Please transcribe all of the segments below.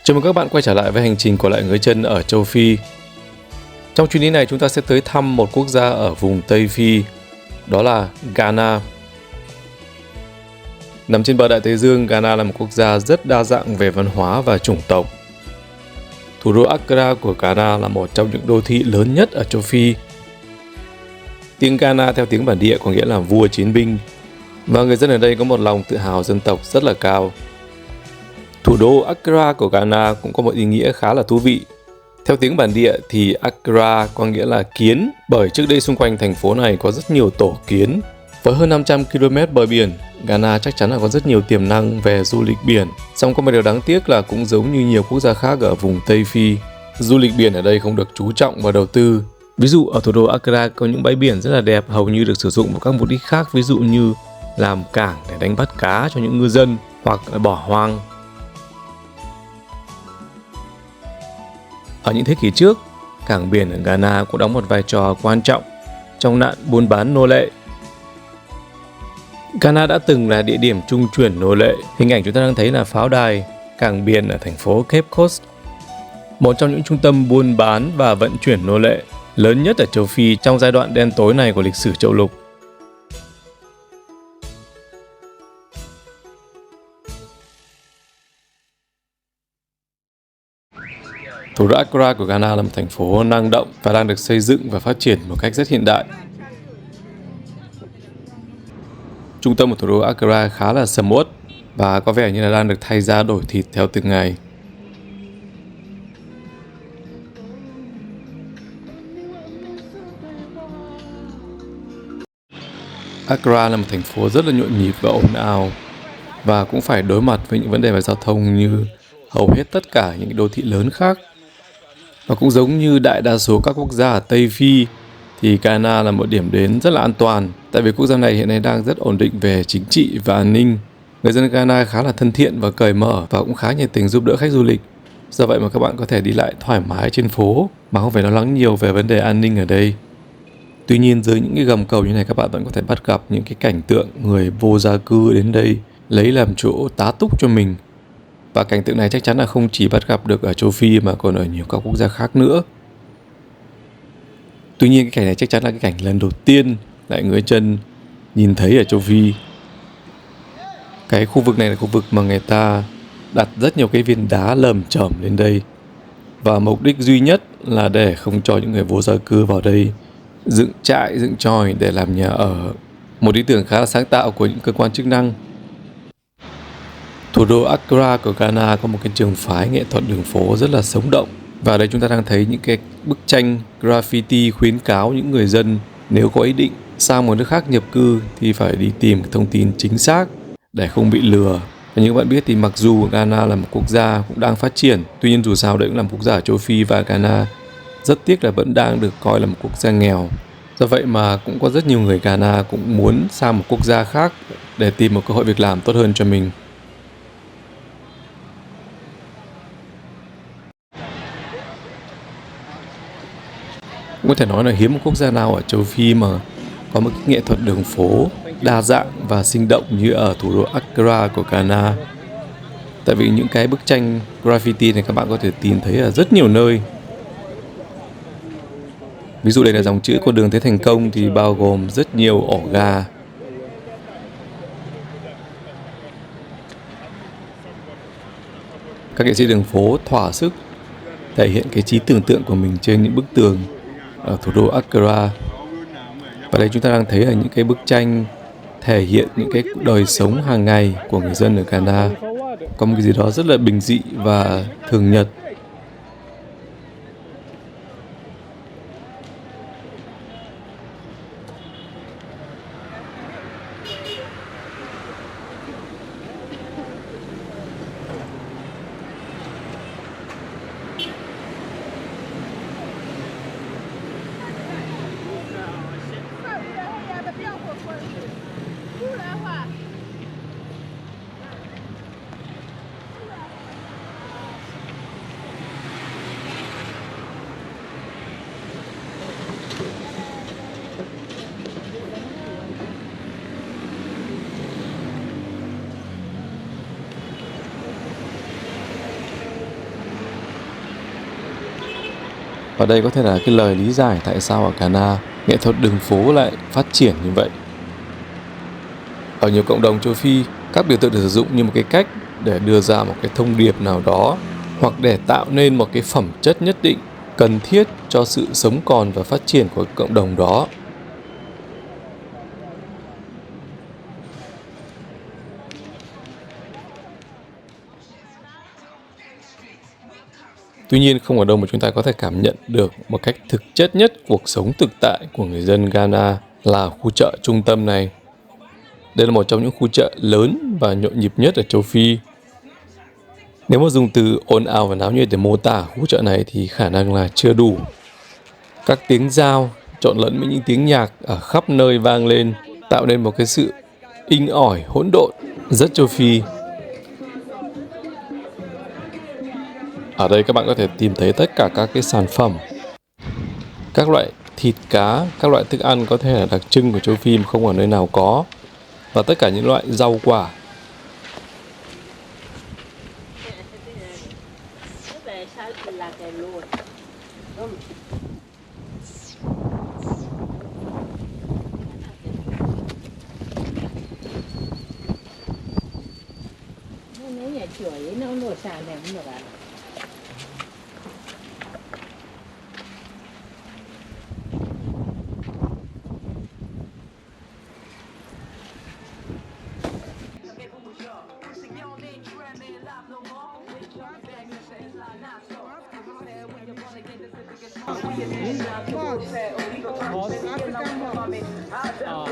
Chào mừng các bạn quay trở lại với hành trình của Lại Người Chân ở châu Phi. Trong chuyến đi này chúng ta sẽ tới thăm một quốc gia ở vùng Tây Phi, đó là Ghana. Nằm trên bờ Đại Tây Dương, Ghana là một quốc gia rất đa dạng về văn hóa và chủng tộc. Thủ đô Accra của Ghana là một trong những đô thị lớn nhất ở châu Phi. Tiếng Ghana theo tiếng bản địa có nghĩa là vua chiến binh, và người dân ở đây có một lòng tự hào dân tộc rất là cao. Thủ đô Accra của Ghana cũng có một ý nghĩa khá là thú vị. Theo tiếng bản địa thì Accra có nghĩa là kiến, bởi trước đây xung quanh thành phố này có rất nhiều tổ kiến. Với hơn 500 km bờ biển, Ghana chắc chắn là có rất nhiều tiềm năng về du lịch biển. Song có một điều đáng tiếc là cũng giống như nhiều quốc gia khác ở vùng Tây Phi, du lịch biển ở đây không được chú trọng và đầu tư. Ví dụ ở thủ đô Accra có những bãi biển rất là đẹp, hầu như được sử dụng vào các mục đích khác, ví dụ như làm cảng để đánh bắt cá cho những ngư dân hoặc là bỏ hoang. Ở những thế kỷ trước, cảng biển ở Ghana cũng đóng một vai trò quan trọng trong nạn buôn bán nô lệ. Ghana đã từng là địa điểm trung chuyển nô lệ. Hình ảnh chúng ta đang thấy là pháo đài cảng biển ở thành phố Cape Coast, một trong những trung tâm buôn bán và vận chuyển nô lệ lớn nhất ở châu Phi trong giai đoạn đen tối này của lịch sử châu lục. Thủ đô Accra của Ghana là một thành phố năng động và đang được xây dựng và phát triển một cách rất hiện đại. Trung tâm của thủ đô Accra khá là sầm uất và có vẻ như là đang được thay da đổi thịt theo từng ngày. Accra là một thành phố rất là nhộn nhịp và ồn ào, và cũng phải đối mặt với những vấn đề về giao thông như hầu hết tất cả những đô thị lớn khác. Và cũng giống như đại đa số các quốc gia ở Tây Phi thì Ghana là một điểm đến rất là an toàn, tại vì quốc gia này hiện nay đang rất ổn định về chính trị và an ninh. Người dân Ghana khá là thân thiện và cởi mở và cũng khá nhiệt tình giúp đỡ khách du lịch. Do vậy mà các bạn có thể đi lại thoải mái trên phố mà không phải lo lắng nhiều về vấn đề an ninh ở đây. Tuy nhiên dưới những cái gầm cầu như này, các bạn vẫn có thể bắt gặp những cái cảnh tượng người vô gia cư đến đây lấy làm chỗ tá túc cho mình. Và cảnh tượng này chắc chắn là không chỉ bắt gặp được ở châu Phi mà còn ở nhiều các quốc gia khác nữa. Tuy nhiên cái cảnh này chắc chắn là cái cảnh lần đầu tiên Lại Người Chân nhìn thấy ở châu Phi. Cái khu vực này là khu vực mà người ta đặt rất nhiều cái viên đá lởm chởm lên đây, và mục đích duy nhất là để không cho những người vô gia cư vào đây dựng trại, dựng chòi để làm nhà ở. Một ý tưởng khá là sáng tạo của những cơ quan chức năng. Thủ đô Accra của Ghana có một cái trường phái nghệ thuật đường phố rất là sống động. Và ở đây chúng ta đang thấy những cái bức tranh graffiti khuyến cáo những người dân nếu có ý định sang một nước khác nhập cư thì phải đi tìm thông tin chính xác để không bị lừa. Và như các bạn biết thì mặc dù Ghana là một quốc gia cũng đang phát triển, tuy nhiên dù sao đấy cũng là một quốc gia ở châu Phi, và Ghana rất tiếc là vẫn đang được coi là một quốc gia nghèo. Do vậy mà cũng có rất nhiều người Ghana cũng muốn sang một quốc gia khác để tìm một cơ hội việc làm tốt hơn cho mình. Cũng có thể nói là hiếm một quốc gia nào ở châu Phi mà có một cái nghệ thuật đường phố đa dạng và sinh động như ở thủ đô Accra của Ghana. Tại vì những cái bức tranh graffiti này các bạn có thể tìm thấy ở rất nhiều nơi. Ví dụ đây là dòng chữ con đường tới thành công thì bao gồm rất nhiều ổ gà. Các nghệ sĩ đường phố thỏa sức thể hiện cái trí tưởng tượng của mình trên những bức tường ở thủ đô Accra. Và đây chúng ta đang thấy là những cái bức tranh thể hiện những cái đời sống hàng ngày của người dân ở Ghana. Có một cái gì đó rất là bình dị và thường nhật. Và đây có thể là cái lời lý giải tại sao ở Ghana nghệ thuật đường phố lại phát triển như vậy. Ở nhiều cộng đồng châu Phi, các biểu tượng được sử dụng như một cái cách để đưa ra một cái thông điệp nào đó hoặc để tạo nên một cái phẩm chất nhất định cần thiết cho sự sống còn và phát triển của cộng đồng đó. Tuy nhiên, không ở đâu mà chúng ta có thể cảm nhận được một cách thực chất nhất cuộc sống thực tại của người dân Ghana là khu chợ trung tâm này. Đây là một trong những khu chợ lớn và nhộn nhịp nhất ở châu Phi. Nếu mà dùng từ ồn ào và náo nhiệt để mô tả khu chợ này thì khả năng là chưa đủ. Các tiếng dao trộn lẫn với những tiếng nhạc ở khắp nơi vang lên, tạo nên một cái sự inh ỏi hỗn độn rất châu Phi. Ở đây các bạn có thể tìm thấy tất cả các cái sản phẩm, các loại thịt cá, các loại thức ăn có thể là đặc trưng của châu Phi mà không ở nơi nào có, và tất cả những loại rau quả.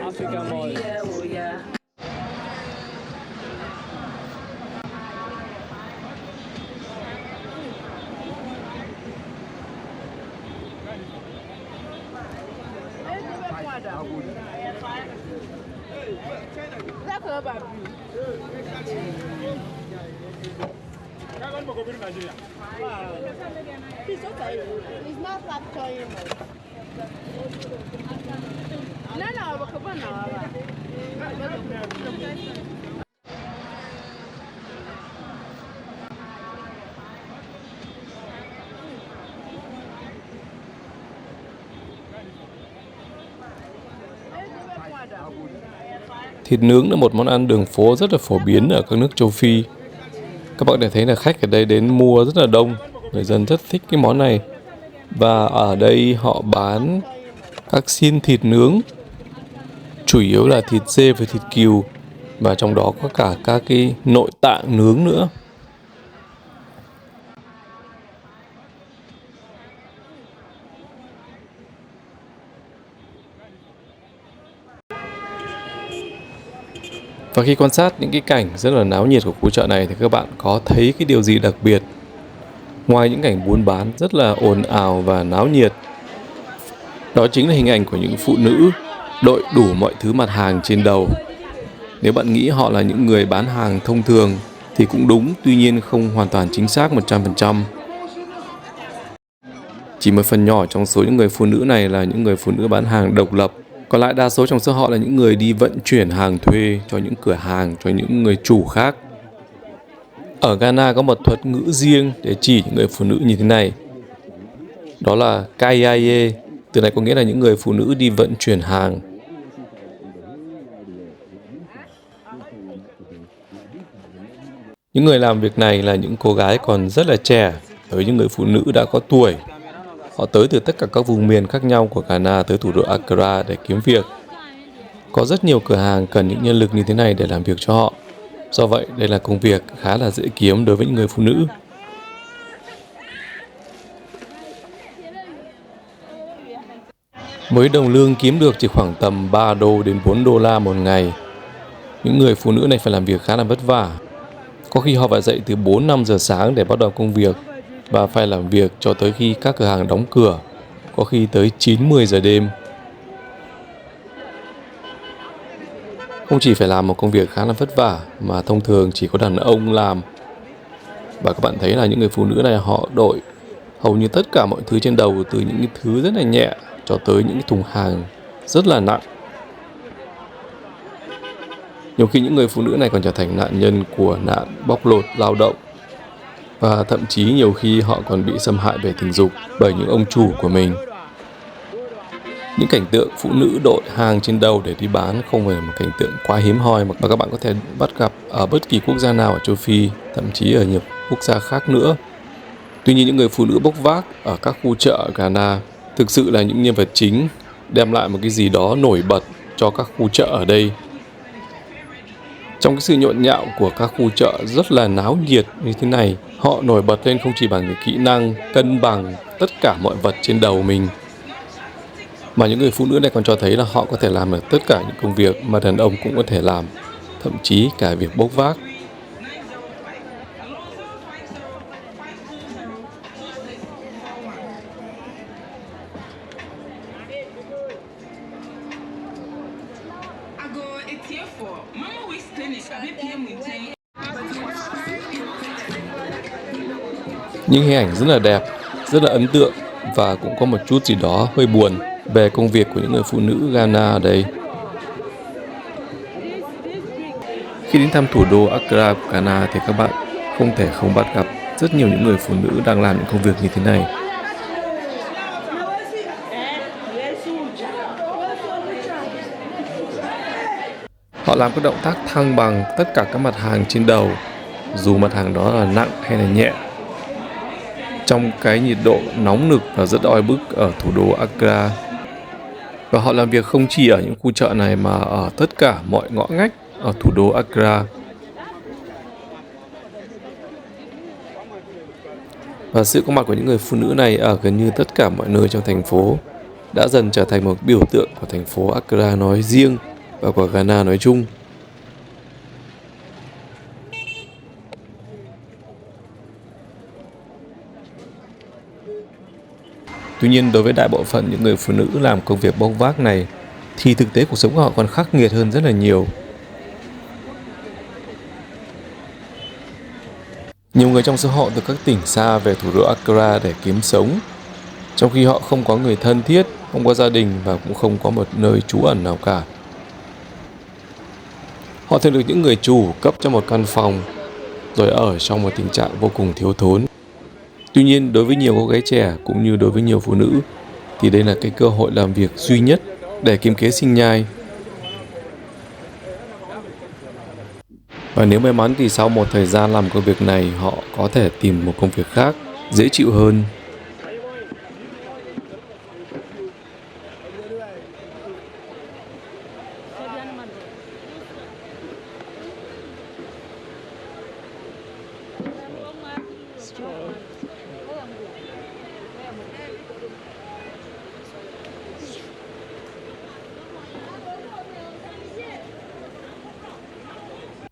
African mall. It's okay. It's not like toy. No, but come on now. Thịt nướng là một món ăn đường phố rất là phổ biến ở các nước châu Phi. Các bạn có thể thấy là khách ở đây đến mua rất là đông, người dân rất thích cái món này. Và ở đây họ bán các xiên thịt nướng, chủ yếu là thịt dê và thịt cừu, và trong đó có cả các cái nội tạng nướng nữa. Và khi quan sát những cái cảnh rất là náo nhiệt của khu chợ này thì các bạn có thấy cái điều gì đặc biệt? Ngoài những cảnh buôn bán rất là ồn ào và náo nhiệt, đó chính là hình ảnh của những phụ nữ đội đủ mọi thứ mặt hàng trên đầu. Nếu bạn nghĩ họ là những người bán hàng thông thường thì cũng đúng, tuy nhiên không hoàn toàn chính xác 100%. Chỉ một phần nhỏ trong số những người phụ nữ này là những người phụ nữ bán hàng độc lập. Còn lại đa số trong số họ là những người đi vận chuyển hàng thuê cho những cửa hàng, cho những người chủ khác. Ở Ghana có một thuật ngữ riêng để chỉ những người phụ nữ như thế này. Đó là Kaiaye. Từ này có nghĩa là những người phụ nữ đi vận chuyển hàng. Những người làm việc này là những cô gái còn rất là trẻ, tới những người phụ nữ đã có tuổi. Họ tới từ tất cả các vùng miền khác nhau của Ghana tới thủ đô Accra để kiếm việc. Có rất nhiều cửa hàng cần những nhân lực như thế này để làm việc cho họ. Do vậy, đây là công việc khá là dễ kiếm đối với những người phụ nữ. Với đồng lương kiếm được chỉ khoảng tầm 3 đô đến 4 đô la một ngày, những người phụ nữ này phải làm việc khá là vất vả. Có khi họ phải dậy từ 4-5 giờ sáng để bắt đầu công việc và phải làm việc cho tới khi các cửa hàng đóng cửa, có khi tới 9-10 giờ đêm. Không chỉ phải làm một công việc khá là vất vả mà thông thường chỉ có đàn ông làm. Và các bạn thấy là những người phụ nữ này họ đội hầu như tất cả mọi thứ trên đầu, từ những cái thứ rất là nhẹ cho tới những cái thùng hàng rất là nặng. Nhiều khi những người phụ nữ này còn trở thành nạn nhân của nạn bóc lột lao động. Và thậm chí nhiều khi họ còn bị xâm hại về tình dục bởi những ông chủ của mình. Những cảnh tượng phụ nữ đội hàng trên đầu để đi bán không phải là một cảnh tượng quá hiếm hoi mà các bạn có thể bắt gặp ở bất kỳ quốc gia nào ở châu Phi, thậm chí ở nhiều quốc gia khác nữa. Tuy nhiên những người phụ nữ bốc vác ở các khu chợ ở Ghana thực sự là những nhân vật chính, đem lại một cái gì đó nổi bật cho các khu chợ ở đây. Trong cái sự nhộn nhạo của các khu chợ rất là náo nhiệt như thế này, họ nổi bật lên không chỉ bằng cái kỹ năng cân bằng tất cả mọi vật trên đầu mình, mà những người phụ nữ này còn cho thấy là họ có thể làm được tất cả những công việc mà đàn ông cũng có thể làm, thậm chí cả việc bốc vác. Những hình ảnh rất là đẹp, rất là ấn tượng và cũng có một chút gì đó hơi buồn về công việc của những người phụ nữ Ghana ở đây. Khi đến thăm thủ đô Accra của Ghana thì các bạn không thể không bắt gặp rất nhiều những người phụ nữ đang làm những công việc như thế này. Họ làm các động tác thăng bằng tất cả các mặt hàng trên đầu, dù mặt hàng đó là nặng hay là nhẹ. Trong cái nhiệt độ nóng nực và rất oi bức ở thủ đô Accra. Và họ làm việc không chỉ ở những khu chợ này mà ở tất cả mọi ngõ ngách ở thủ đô Accra. Và sự có mặt của những người phụ nữ này ở gần như tất cả mọi nơi trong thành phố đã dần trở thành một biểu tượng của thành phố Accra nói riêng và của Ghana nói chung. Tuy nhiên đối với đại bộ phận những người phụ nữ làm công việc bốc vác này thì thực tế cuộc sống của họ còn khắc nghiệt hơn rất là nhiều. Nhiều người trong số họ từ các tỉnh xa về thủ đô Accra để kiếm sống, trong khi họ không có người thân thiết, không có gia đình và cũng không có một nơi trú ẩn nào cả. Họ thường được những người chủ cấp cho một căn phòng, rồi ở trong một tình trạng vô cùng thiếu thốn. Tuy nhiên, đối với nhiều cô gái trẻ cũng như đối với nhiều phụ nữ, thì đây là cái cơ hội làm việc duy nhất để kiếm kế sinh nhai. Và nếu may mắn thì sau một thời gian làm công việc này, họ có thể tìm một công việc khác, dễ chịu hơn.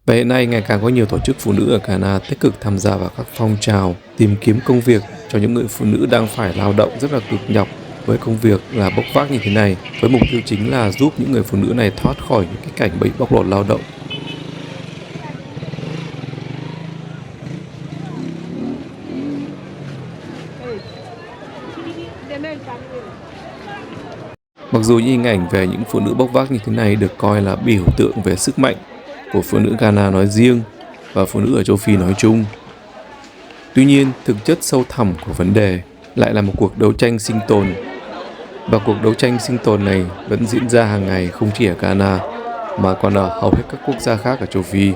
Và hiện nay ngày càng có nhiều tổ chức phụ nữ ở Ghana tích cực tham gia vào các phong trào tìm kiếm công việc cho những người phụ nữ đang phải lao động rất là cực nhọc với công việc là bốc vác như thế này, với mục tiêu chính là giúp những người phụ nữ này thoát khỏi những cái cảnh bị bóc lột lao động. Mặc dù những hình ảnh về những phụ nữ bốc vác như thế này được coi là biểu tượng về sức mạnh của phụ nữ Ghana nói riêng và phụ nữ ở châu Phi nói chung. Tuy nhiên, thực chất sâu thẳm của vấn đề lại là một cuộc đấu tranh sinh tồn. Và cuộc đấu tranh sinh tồn này vẫn diễn ra hàng ngày không chỉ ở Ghana mà còn ở hầu hết các quốc gia khác ở châu Phi.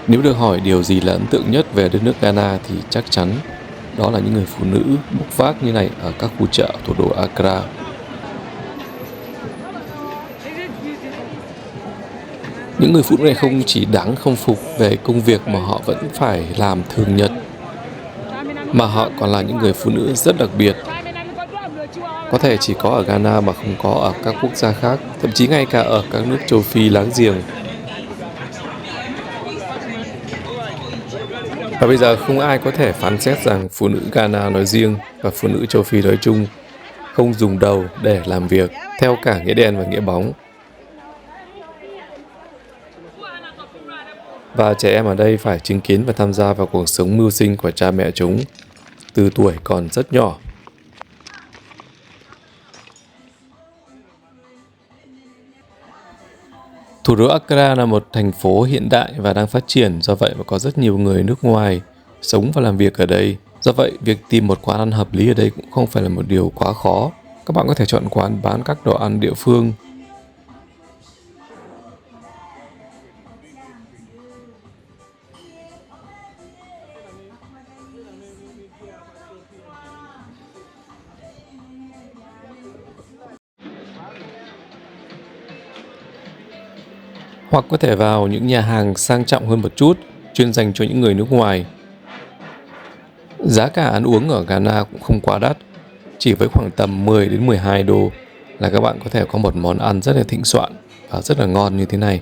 Nếu được hỏi điều gì là ấn tượng nhất về đất nước Ghana thì chắc chắn đó là những người phụ nữ bốc vác như này ở các khu chợ thủ đô Accra. Những người phụ nữ này không chỉ đáng khâm phục về công việc mà họ vẫn phải làm thường nhật, mà họ còn là những người phụ nữ rất đặc biệt. Có thể chỉ có ở Ghana mà không có ở các quốc gia khác, thậm chí ngay cả ở các nước châu Phi láng giềng. Và bây giờ không ai có thể phán xét rằng phụ nữ Ghana nói riêng và phụ nữ châu Phi nói chung không dùng đầu để làm việc, theo cả nghĩa đen và nghĩa bóng. Và trẻ em ở đây phải chứng kiến và tham gia vào cuộc sống mưu sinh của cha mẹ chúng từ tuổi còn rất nhỏ. Thủ đô Accra là một thành phố hiện đại và đang phát triển, do vậy mà có rất nhiều người nước ngoài sống và làm việc ở đây. Do vậy, việc tìm một quán ăn hợp lý ở đây cũng không phải là một điều quá khó. Các bạn có thể chọn quán bán các đồ ăn địa phương. Hoặc có thể vào những nhà hàng sang trọng hơn một chút, chuyên dành cho những người nước ngoài. Giá cả ăn uống ở Ghana cũng không quá đắt, chỉ với khoảng tầm 10 đến 12 đô là các bạn có thể có một món ăn rất là thịnh soạn và rất là ngon như thế này.